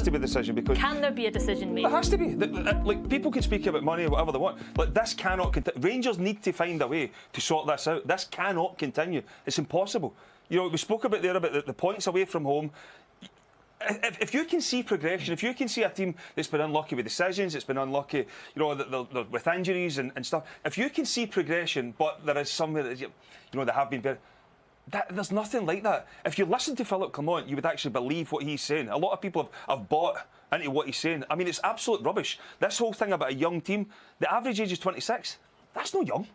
to be a decision because... Can there be a decision made? There has to be. Like, people can speak about money or whatever they want. Like, this cannot continue. Rangers need to find a way to sort this out. This cannot continue. It's impossible. You know, we spoke about the points away from home. If you can see progression, if you can see a team that's been unlucky with decisions, it's been unlucky, you know, with injuries and stuff. If you can see progression, but there is somewhere that, you know, they have been very... there's nothing like that. If you listen to Philip Clement, you would actually believe what he's saying. A lot of people have bought into what he's saying. I mean, it's absolute rubbish. This whole thing about a young team, the average age is 26. That's not young.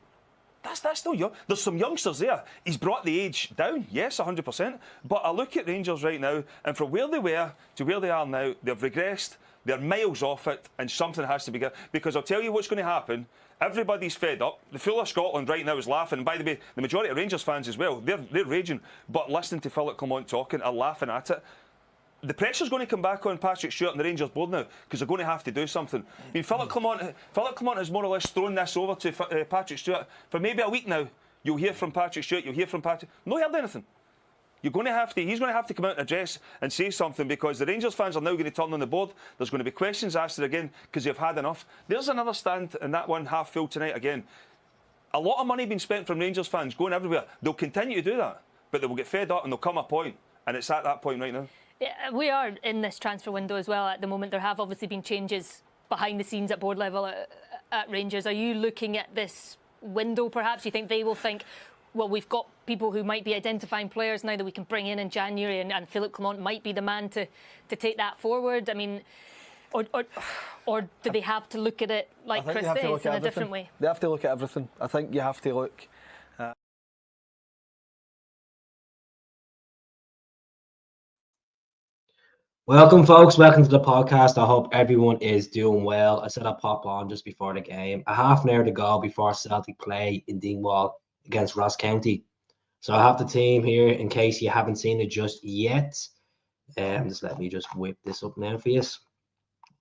That's not young. There's some youngsters there. He's brought the age down, yes, 100%. But I look at Rangers right now, and from where they were to where they are now, they've regressed. They're miles off it, and something has to be good. Because I'll tell you what's going to happen. Everybody's fed up. The full of Scotland right now is laughing. And by the way, the majority of Rangers fans as well, they're raging. But listening to Philip Clement talking are laughing at it. The pressure's going to come back on Patrick Stewart and the Rangers board now because they're going to have to do something. I mean, Philip Clement has more or less thrown this over to Patrick Stewart for maybe a week now. You'll hear from Patrick Stewart. You'll hear from Patrick. No heard anything. You're going to have to. He's going to have to come out and address and say something because the Rangers fans are now going to turn on the board. There's going to be questions asked again because they've had enough. There's another stand in that one half full tonight again. A lot of money being spent from Rangers fans going everywhere. They'll continue to do that, but they will get fed up and there'll come a point, and it's at that point right now. Yeah, we are in this transfer window as well at the moment. There have obviously been changes behind the scenes at board level at Rangers. Are you looking at this window perhaps? You think they will think, well, we've got people who might be identifying players now that we can bring in January, and Philip Clement might be the man to take that forward? I mean, or do they have to look at it like Chris says in a different way? They have to look at everything. I think you have to look. Welcome, folks. Welcome to the podcast. I hope everyone is doing well. I said I'd pop on just before the game. A half an hour to go before Celtic play in Dingwall against Ross County. So I have the team here in case you haven't seen it just yet. Just let me just whip this up now for you.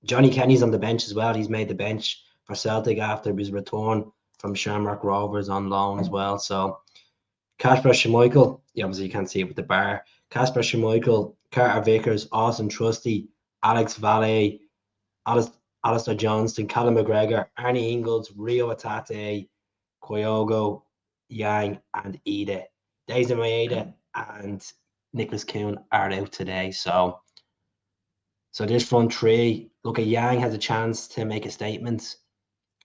Johnny Kenny's on the bench as well. He's made the bench for Celtic after his return from Shamrock Rovers on loan as well. So Kasper Schmeichel, obviously you can't see it with the bar. Kasper Schmeichel, Carter Vickers, Austin Trusty, Alex Valle, Alistair Johnston, Callum McGregor, Arnie Ingles, Rio Atate, Kyogo, Yang, and Ida. Daisy Maeda and Nicholas Kuhn are out today. So this front three, look at Yang has a chance to make a statement.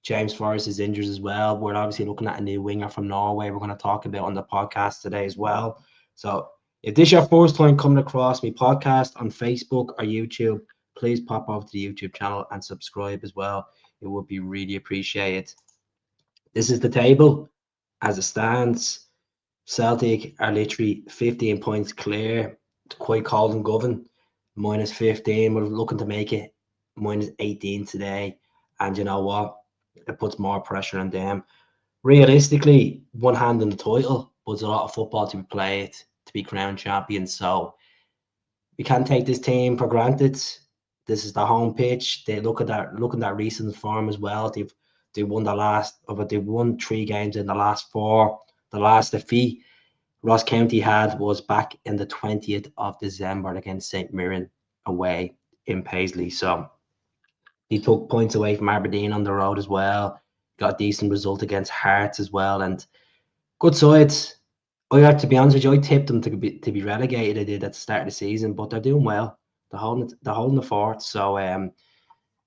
James Forrest is injured as well. We're obviously looking at a new winger from Norway we're going to talk about on the podcast today as well. So if this is your first time coming across my podcast on Facebook or YouTube, please pop over to the YouTube channel and subscribe as well. It would be really appreciated. This is the table as it stands. Celtic are literally 15 points clear. It's quite cold and Govan, minus 15. We're looking to make it minus 18 today. And you know what? It puts more pressure on them. Realistically, one hand on the title, but there's a lot of football to be played to be crowned champions. So we can't take this team for granted. This is the home pitch. They look at that recent form as well. They won 3 games in the last 4. The last defeat Ross County had was back in the 20th of December against St Mirren away in Paisley. So he took points away from Aberdeen on the road as well. Got a decent result against Hearts as well, and good sides. To be honest with you, I tipped them to be relegated. I did at the start of the season, but they're doing well. They're holding the fort. So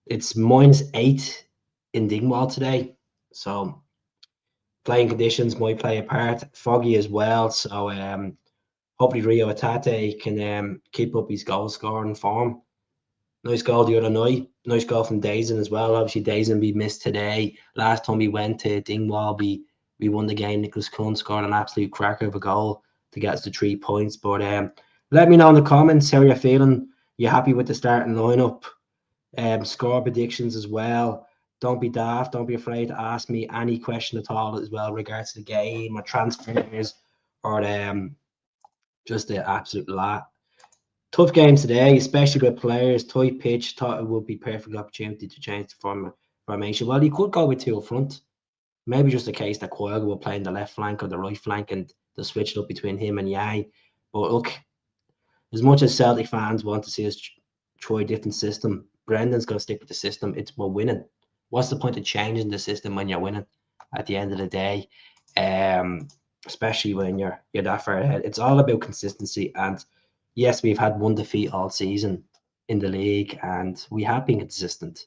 it's minus 8 in Dingwall today. So playing conditions might play a part. Foggy as well. So hopefully Rio Atate can keep up his goal scoring form. Nice goal the other night. Nice goal from Dazen as well. Obviously Dazen we missed today. Last time we went to Dingwall, we won the game. Nicholas Kuhn scored an absolute cracker of a goal to get us to 3 points. But let me know in the comments how you're feeling. You happy with the starting lineup? Score predictions as well. Don't be daft. Don't be afraid to ask me any question at all as well regards to the game or transfers or just the absolute lot. Tough game today, especially with players. Tight pitch. Thought it would be perfect opportunity to change the formation. Well, he could go with 2 up front. Maybe just a case that Kyogo will play in the left flank or the right flank and they'll switch it up between him and Yang. But look, as much as Celtic fans want to see us try a different system. Brendan's going to stick with the system. We're winning. What's the point of changing the system when you're winning? At the end of the day, especially when you're that far ahead, it's all about consistency. And yes, we've had one defeat all season in the league, and we have been consistent.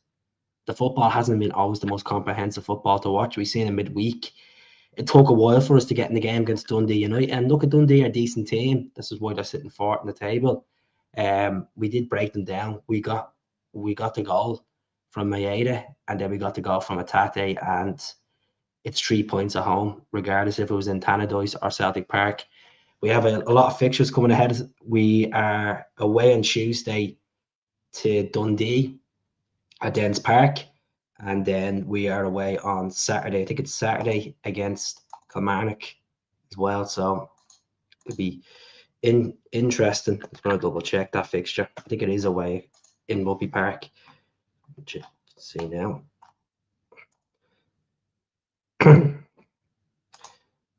The football hasn't been always the most comprehensive football to watch. We've seen in midweek. It took a while for us to get in the game against Dundee United. And look at Dundee, a decent team. This is why they're sitting fourth in the table. We did break them down. We got the goal from Maeda, and then we got the goal from Atate, and it's 3 points at home, regardless if it was in Tannadice or Celtic Park. We have a lot of fixtures coming ahead. We are away on Tuesday to Dundee at Dens Park, and then we are away on Saturday. I think it's Saturday against Kilmarnock as well. So it'll be interesting. I'm going to double check that fixture. I think it is away in Rugby Park. Let's see now.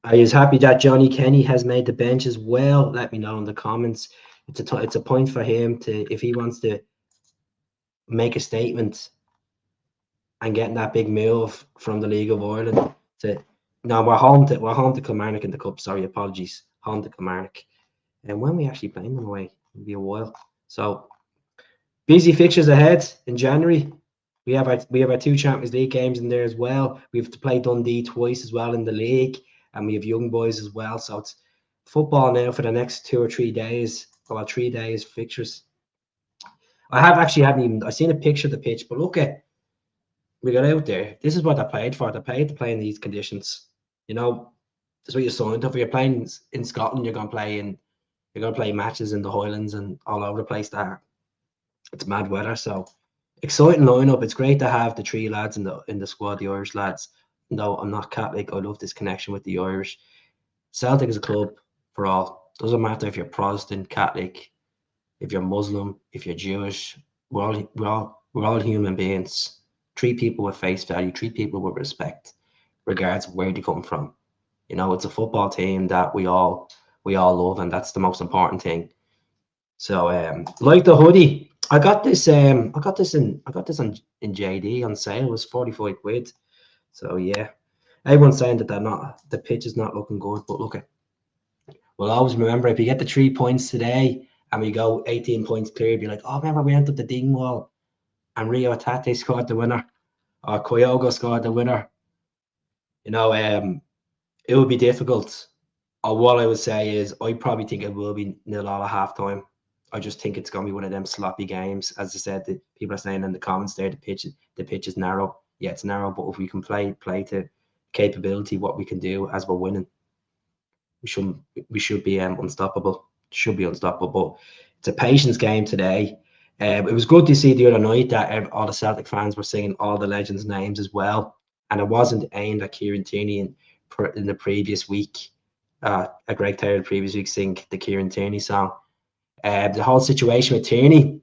Are you happy that Johnny Kenny has made the bench as well? Let me know in the comments. It's a point for him to, if he wants to make a statement and getting that big move from the League of Ireland to. No, we're home to Kilmarnock in the cup. Sorry, apologies. Home to Kilmarnock, and when we actually playing them away, it'll be a while. So busy fixtures ahead in January. We have our 2 Champions League games in there as well. We have to play Dundee twice as well in the league, and we have young boys as well. So it's football now for the next 2 or 3 days. Well, 3 days fixtures. I seen a picture of the pitch, but look at. We got out there. This is what they played for. They paid to play in these conditions. You know, that's what you're signed up for. You're playing in Scotland. You're gonna play matches in the Highlands and all over the place. There, it's mad weather. So exciting lineup. It's great to have the 3 lads in the squad, the Irish lads. No, I'm not Catholic. I love this connection with the Irish. Celtic is a club for all. Doesn't matter if you're Protestant, Catholic, if you're Muslim, if you're Jewish. We're all human beings. Treat people with face value, treat people with respect, regardless of where they come from. You know, it's a football team that we all love, and that's the most important thing. So, like the hoodie, I got this on JD on sale. It was 45 quid. So yeah, everyone's saying that the pitch is not looking good, but look at. Well, always remember, if you get the 3 points today and we go 18 points clear, be like, oh, remember we entered the Dingwall and Rio Tate scored the winner, or Kyogo scored the winner. You know, it would be difficult. Or what I would say is, I probably think it will be 0-0 at half time. I just think it's going to be one of them sloppy games. As I said, the people are saying in the comments there, the pitch is narrow. Yeah, it's narrow, but if we can play to capability, what we can do as we're winning, we should be unstoppable. Should be unstoppable. But it's a patience game today. It was good to see the other night that all the Celtic fans were singing all the legends' names as well, and it wasn't aimed at Kieran Tierney in the previous week. A Greg Taylor the previous week sing the Kieran Tierney song. The whole situation with Tierney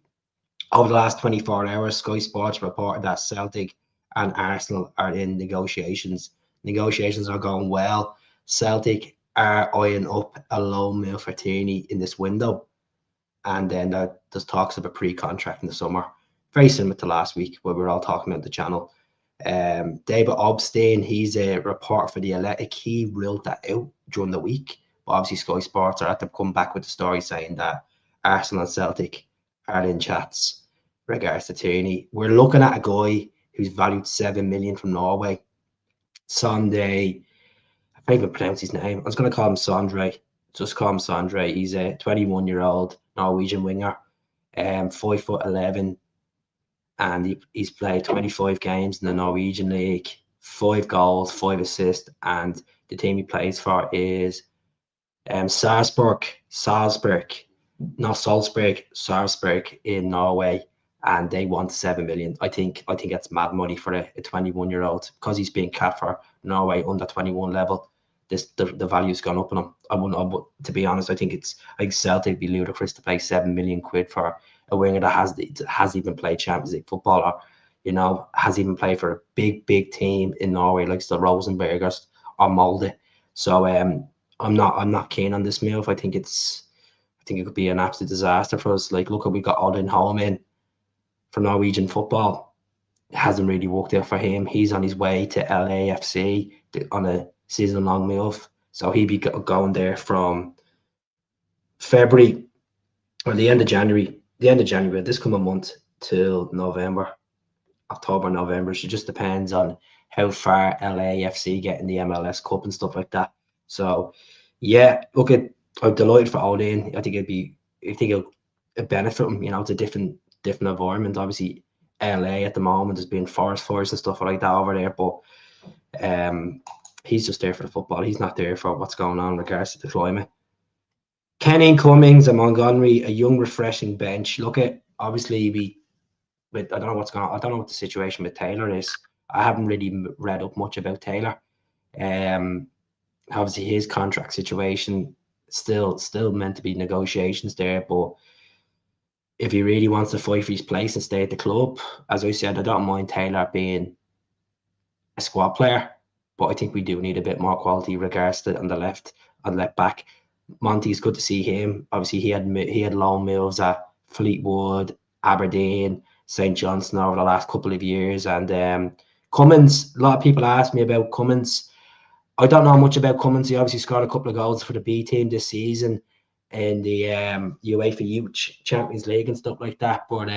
over the last 24 hours, Sky Sports reported that Celtic and Arsenal are in negotiations. Negotiations are going well. Celtic are eyeing up a loan move for Tierney in this window. And then there's talks of a pre-contract in the summer. Very similar to last week where we were all talking about the channel. David Obstein, he's a reporter for The Athletic. He ruled that out during the week. But obviously Sky Sports are at to come back with the story saying that Arsenal and Celtic are in chats regards to Tierney. We're looking at a guy who's valued 7 million from Norway. Sunday, I can't even pronounce his name. I was going to call him Sondre. Just call him Sondre. He's a 21-year-old Norwegian winger, 5'11", and he's played 25 games in the Norwegian league, 5 goals, 5 assists, and the team he plays for is Salzburg in Norway, and they want 7 million. I think that's mad money for a 21-year-old because he's being capped for Norway under 21 level. The value's gone up on him. I wouldn't, to be honest, I think Celtic would be ludicrous to pay 7 million quid for a winger that hasn't even played Champions League football, or hasn't even played for a big team in Norway like the Rosenbergers or Molde. So I'm not keen on this move. I think it could be an absolute disaster for us. Like, look, we got Odin home in. for Norwegian football. It hasn't really worked out for him. He's on his way to LAFC on a season-long move. So he'd be going there from February or the end of January, this coming month till November, October, November. So it just depends on how far LAFC get in the MLS Cup and stuff like that. So yeah, look, I'm delighted for Odin. I think it'll benefit him. You know, it's a different environment. Obviously, LA at the moment has been forest fires and stuff like that over there, but he's just there for the football. He's not there for what's going on in regards to the climate. Kenny Cummings and Montgomery, a young, refreshing bench. Look at obviously I don't know what's going on. I don't know what the situation with Taylor is. I haven't really read up much about Taylor. Obviously his contract situation still meant to be negotiations there, but if he really wants to fight for his place and stay at the club, as I said, I don't mind Taylor being a squad player, but I think we do need a bit more quality regards to on the left back. Monty's good to see him. Obviously, he had loan moves at Fleetwood, Aberdeen, St Johnstone over the last couple of years, and Cummins. A lot of people ask me about Cummins. I don't know much about Cummins. He obviously scored a couple of goals for the B team this season in the UEFA Youth Champions League and stuff like that. But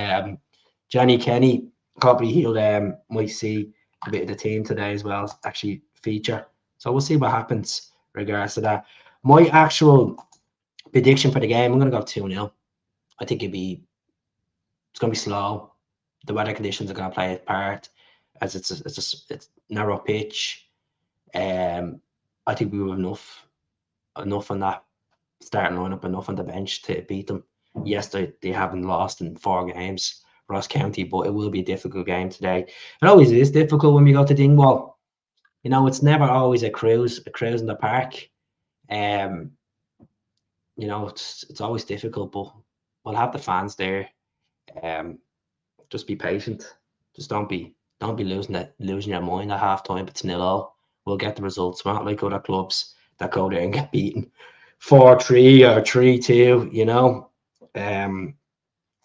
Johnny Kenny, probably he'll might see a bit of the team today as well, actually feature. So we'll see what happens regards to that. My actual prediction for the game, I'm going to go 2-0. I think it's going to be slow. The weather conditions are going to play a part, as it's narrow pitch. I think we have enough on that starting lineup, enough on the bench to beat them. Yes, they haven't lost in 4 games, Ross County, but it will be a difficult game today. It always is difficult when we go to Dingwall. You know, it's never always a cruise in the park. You know, it's always difficult, but we'll have the fans there. Just be patient. Just don't be losing your mind at half time. It's 0-0. We'll get the results. We're not like other clubs that go there and get beaten 4-3 or 3-2. You know.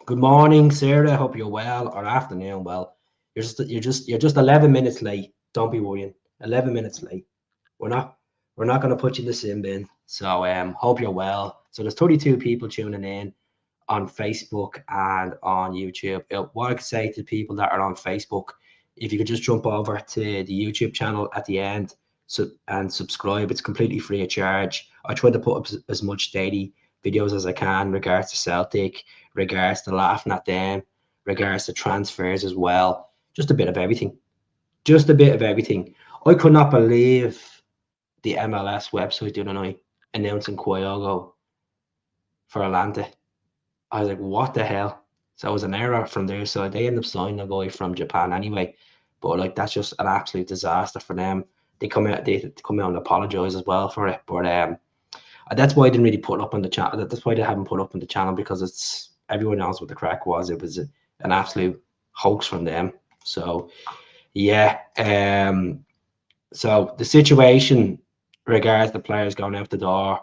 Good morning, Sarah. Hope you're well, or afternoon. Well, you're just 11 minutes late. Don't be worrying. 11 minutes late. We're not going to put you in the sin bin. So hope you're well. So there's 32 people tuning in on Facebook and on YouTube. What I could say to people that are on Facebook, if you could just jump over to the YouTube channel at the end and subscribe. It's completely free of charge. I try to put up as much daily videos as I can regards to Celtic, regards to laughing at them, regards to transfers as well. Just a bit of everything. I could not believe the MLS website the other night announcing Kyogo for Atlanta. I was like, what the hell? So it was an error from their side. They end up signing a guy from Japan anyway. But like, that's just an absolute disaster for them. They come out and apologize as well for it. But that's why I didn't really put it up on the channel. That's why they haven't put it up on the channel, because everyone knows what the crack was. It was an absolute hoax from them. So yeah. So the situation regards the players going out the door,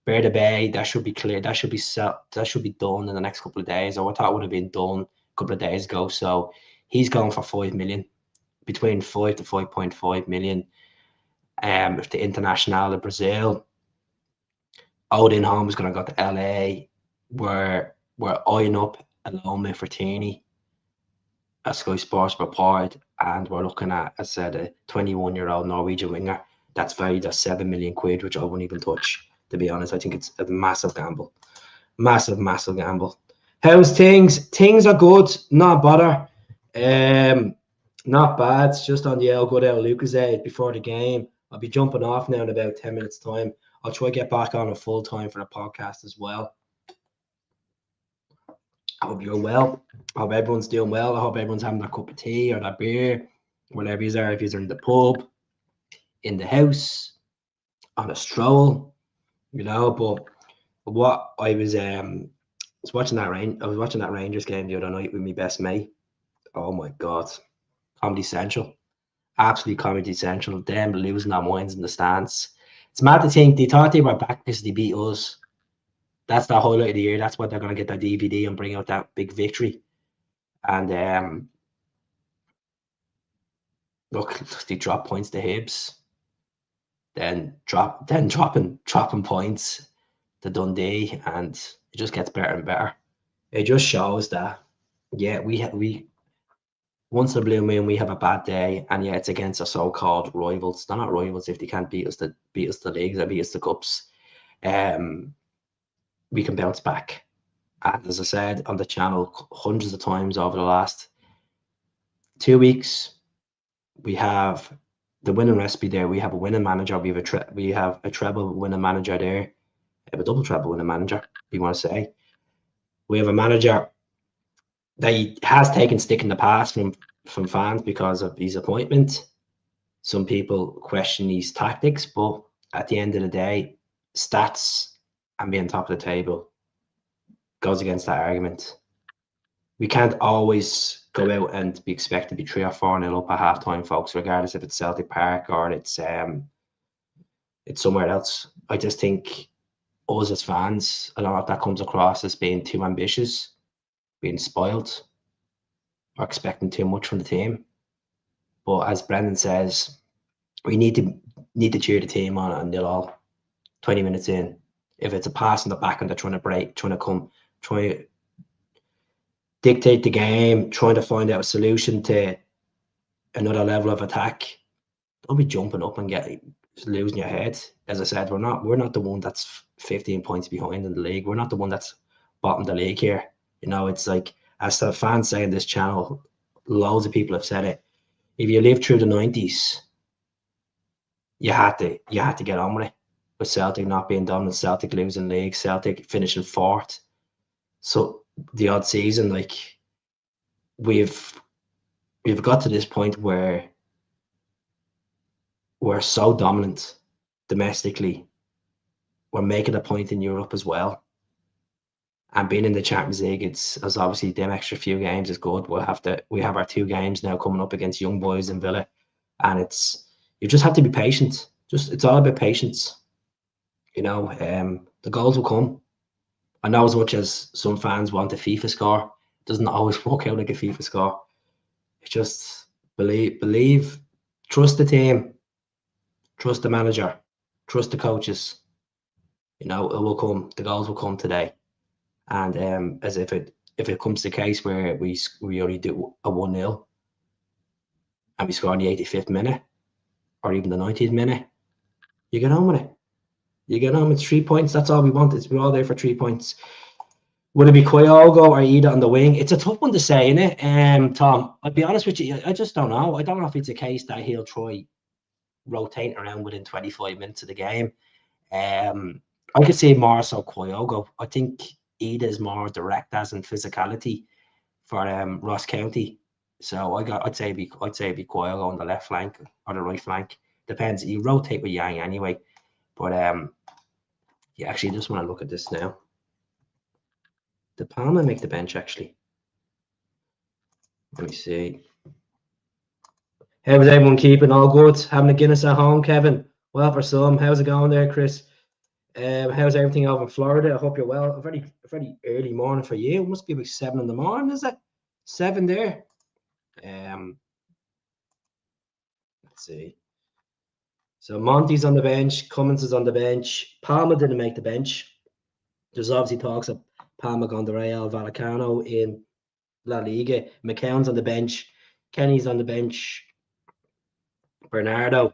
Bear the Bay, that should be clear. That should be done in the next couple of days. Or I thought it would have been done a couple of days ago. So he's going for 5 million, between 5 to 5.5 million. If the International of Brazil, Odin Home is going to go to LA. We're eyeing up a loan for Tierney, a Sky Sports report, and we're looking at, as I said, a 21-year-old Norwegian winger that's valued at 7 million quid, which I won't even touch. To be honest, I think it's a massive gamble. Massive gamble. How's things? Things are good. Not bother. Not bad. It's just on the good old Lucasade before the game. I'll be jumping off now in about 10 minutes time. I'll try to get back on a full time for the podcast as well. I hope you're well. I hope everyone's doing well. I hope everyone's having their cup of tea or their beer, whatever you are. If you're in the pub, in the house, on a stroll. You know, but what I was watching that Rangers game the other night with my best mate. Oh my God, Comedy Central, absolutely Comedy Central. Them losing their minds in the stands. It's mad to think they thought they were back because they beat us. That's the highlight of the year. That's what they're going to get their DVD and bring out that big victory. And look, they drop points to Hibs, then dropping points to Dundee, and it just gets better and better. It just shows that, yeah, we once in a blue moon we have a bad day, and yeah, it's against our so-called rivals. They're not rivals if they can't beat us the leagues or beat us the cups. We can bounce back. And as I said on the channel hundreds of times over the last 2 weeks, we have the winning recipe there. We have a winning manager. We have a treble winning manager there. We have a double treble winning manager, if you want to say. We have a manager that he has taken stick in the past from fans because of his appointment. Some people question his tactics, but at the end of the day, stats and being top of the table goes against that argument. We can't always go out and be expected to be 3 or 4-0 up at halftime, folks, regardless if it's Celtic Park or it's somewhere else. I just think us as fans, I don't know if that comes across as being too ambitious, being spoiled, or expecting too much from the team. But as Brendan says, we need to cheer the team on and they'll all 20 minutes in. If it's a pass in the back and they're trying to dictate the game, trying to find out a solution to another level of attack, don't be jumping up and losing your head. As I said, we're not the one that's 15 points behind in the league. We're not the one that's bottom the league here. You know, it's like, as the fans say in this channel, loads of people have said it. If you lived through the 90s, you had to get on with it. With Celtic not being done, with Celtic losing league, Celtic finishing fourth. So the odd season, like, we've got to this point where we're so dominant domestically. We're making a point in Europe as well. And being in the Champions League, it's obviously them extra few games is good. We have our 2 games now coming up against Young Boys and Villa. And you just have to be patient. It's all about patience. You know, the goals will come. I know as much as some fans want a FIFA score, it doesn't always work out like a FIFA score. It's just believe, trust the team, trust the manager, trust the coaches. You know, it will come. The goals will come today. And as if it comes to the case where we only do a 1-0 and we score in the 85th minute or even the 90th minute, you get on with it. You get on with 3 points. That's all we want. We're all there for 3 points. Would it be Kyogo or Ida on the wing? It's a tough one to say, isn't it? Tom, I'll be honest with you, I just don't know. I don't know if it's a case that he'll try rotating around within 25 minutes of the game. I could say more so Kyogo. I think Ida is more direct as in physicality for Ross County. So I'd say it'd be Kyogo on the left flank or the right flank. Depends. You rotate with Yang anyway. But yeah, actually, I just want to look at this now. Did Palmer make the bench actually? Let me see. How's everyone keeping? All good? Having a Guinness at home, Kevin? Well, for some. How's it going there, Chris? How's everything over in Florida? I hope you're well. A very early morning for you. It must be about 7 in the morning, is it? 7 there. Let's see. So Monty's on the bench. Cummins is on the bench. Palmer didn't make the bench. There's obviously talks of Palmer going to Real Vallecano in La Liga. McCown's on the bench. Kenny's on the bench. Bernardo.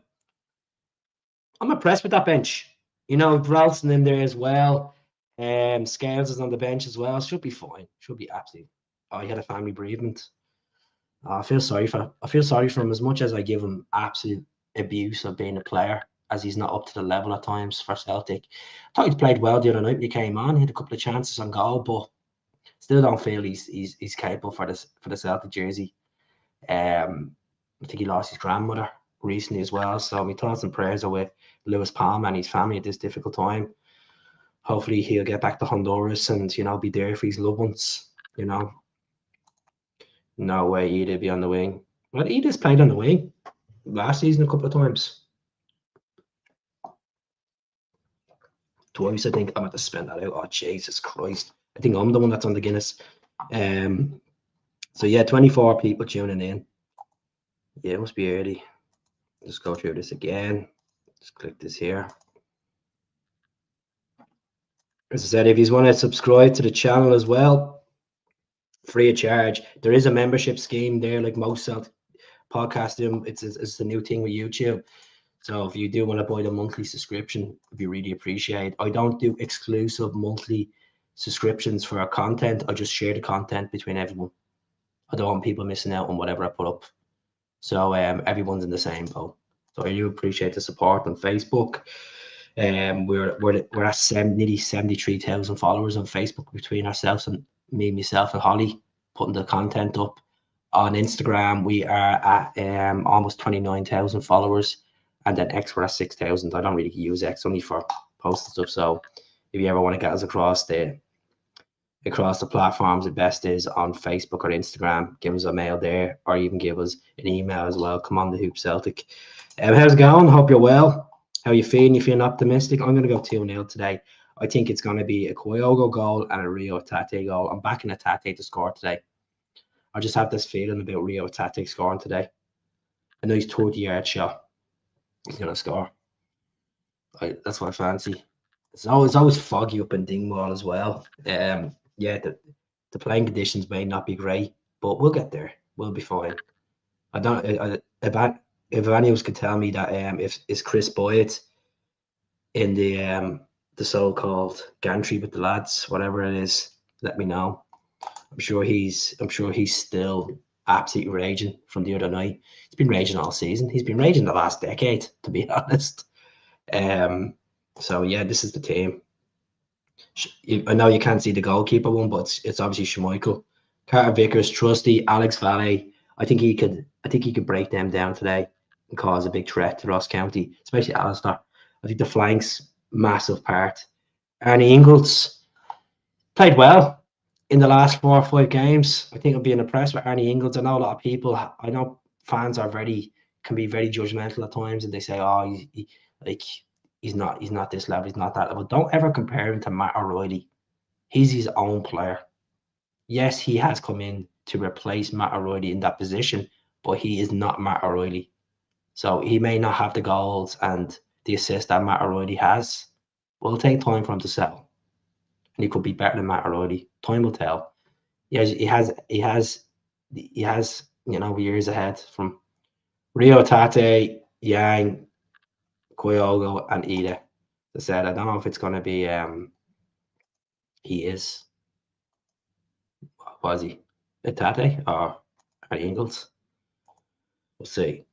I'm impressed with that bench. You know, Ralston in there as well. Scales is on the bench as well. Should be fine. Should be absolutely. Oh, he had a family bereavement. I feel sorry for him as much as I give him absolute abuse of being a player, as he's not up to the level at times for Celtic. I thought he played well the other night when he came on. He had a couple of chances on goal, but still don't feel he's capable for the Celtic jersey. I think he lost his grandmother recently as well. So my thoughts and prayers are with Lewis Palmer and his family at this difficult time. Hopefully he'll get back to Honduras and, you know, be there for his loved ones, you know. No way Ida be on the wing. Well, Ida's played on the wing last season a couple of times. Twice, I think. I'm going to spend that out. Oh, Jesus Christ. I think I'm the one that's on the Guinness. So yeah, 24 people tuning in. Yeah, it must be early. Just go through this again. Just click this here. As I said, if you want to subscribe to the channel as well, free of charge. There is a membership scheme there, like most Celtic podcasts do. It's the new thing with YouTube. So if you do want to buy the monthly subscription, we really appreciate. I don't do exclusive monthly subscriptions for our content. I just share the content between everyone. I don't want people missing out on whatever I put up. So everyone's in the same boat. So I do appreciate the support on Facebook. We're at nearly 73,000 followers on Facebook between ourselves and me, myself, and Holly putting the content up. On Instagram, we are at almost 29,000 followers, and then X we're at 6,000. I don't really use X, only for posting stuff. So if you ever want to get us across the platforms, the best is on Facebook or Instagram. Give us a mail there, or even give us an email as well. Come on, the Hoop Celtic. How's it going? Hope you're well. How you feeling? You feeling optimistic? I'm going to go 2-0 today. I think it's going to be a Kyogo goal and a Rio Tate goal. I'm backing a Tate to score today. I just have this feeling about Rio Tate scoring today. I know he's 30-yard shot. He's going to score. That's what I fancy. It's always foggy up in Dingwall as well. Yeah, the playing conditions may not be great, but we'll get there. We'll be fine. If anyone could tell me that if is Chris Boyd in the so-called gantry with the lads, whatever it is, let me know. I'm sure he's still absolutely raging from the other night. He's been raging all season. He's been raging the last decade, to be honest. So yeah, this is the team. I know you can't see the goalkeeper one, but it's obviously Schmeichel, Carter Vickers, Trusty, Alex Valle. I think he could break them down today and cause a big threat to Ross County, especially Alistair. I think the flanks, massive part. Arnie Ingles played well in the last 4 or 5 games. I think I'm being impressed with Arnie Ingles. I know a lot of people, I know fans can be very judgmental at times, and they say, oh, he's not this level, he's not that level. Don't ever compare him to Matt O'Reilly. He's his own player. Yes, he has come in to replace Matt O'Reilly in that position, but he is not Matt O'Reilly. So he may not have the goals and the assists that Matt O'Reilly has. But it'll take time for him to settle. And he could be better than Matt O'Reilly. Time will tell. He has years ahead from Rio Tate, Yang, Kyogo, and Ida. As I said, I don't know if it's going to be was he Tate or Ingles? We'll see.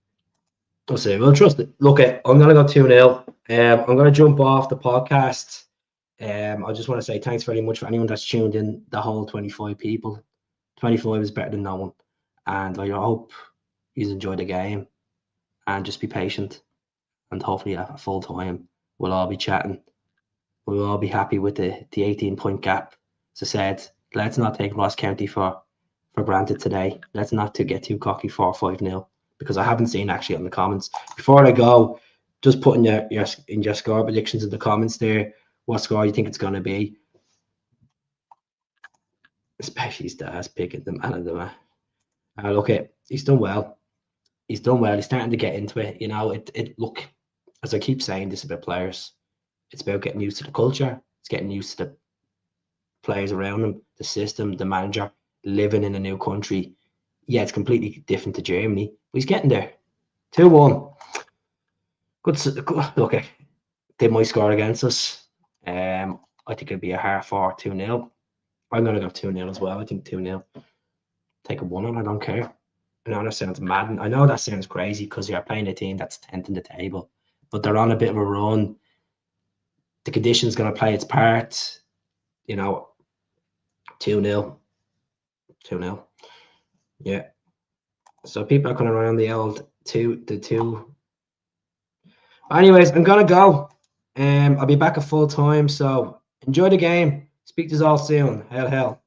We'll trust it. Look, I'm going to go 2-0. I'm going to jump off the podcast. I just want to say thanks very much for anyone that's tuned in, the whole 25 people. 25 is better than no one. And I hope you enjoy the game and just be patient. And hopefully at full time, we'll all be chatting. We'll all be happy with the 18-point gap. As I said, let's not take Ross County for granted today. Let's not get too cocky for 5-0, because I haven't seen actually on the comments. Before I go, just put in your score predictions in the comments there, what score you think it's going to be. Especially Stars picking the man of the match. Look, he's done well. He's starting to get into it. You know, look, as I keep saying this about players, it's about getting used to the culture. It's getting used to the players around him, the system, the manager, living in a new country. Yeah, it's completely different to Germany, but he's getting there. 2-1. Good. Look, they might score against us. I think it'd be a half or 2-0. I'm going to go 2-0 as well. I think 2-0. Take a 1-0. I don't care. I know that sounds mad. I know that sounds crazy because you're playing a team that's 10th in the table, but they're on a bit of a run. The condition's going to play its part. You know, 2-0. 2-0. Yeah. So people are coming around the old 2. Anyways, I'm going to go. I'll be back at full time. So enjoy the game. Speak to us all soon. Hell.